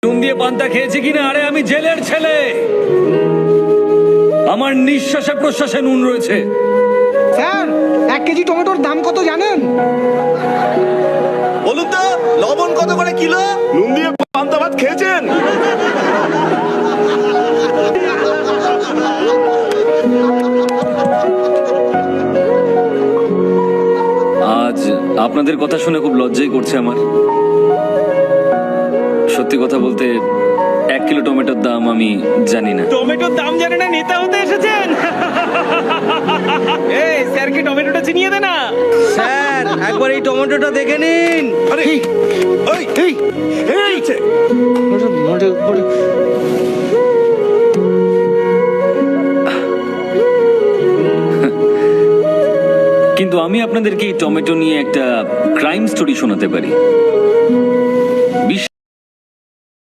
নুন দিয়ে পান্তা খেয়েছি কিনা? আরে আমি জেলের ছেলে, আমার নিঃশ্বাসে প্রশ্বাসে নুন রয়েছে। স্যার 1 কেজি টমেটোর দাম কত জানেন? বলুন তো লবণ কত করে কিলো? নুন দিয়ে পান্তা ভাত খেয়েছেন? আজ আপনাদের কথা শুনে খুব লজ্জাই করছে আমার। সত্যি কথা বলতে 1 কিলো টমেটোর দাম আমি জানি না। টমেটোর দাম জানে না, নেতা হতে এসেছেন? এই স্যার কি টমেটোটা চিনিয়ে দে না। স্যার একবার এই টমেটোটা দেখে নিন। আরে ওই এই এই হচ্ছে। কিন্তু আমি আপনাদেরকে এই টমেটো নিয়ে একটা ক্রাইম স্টোরি শোনাতে পারি।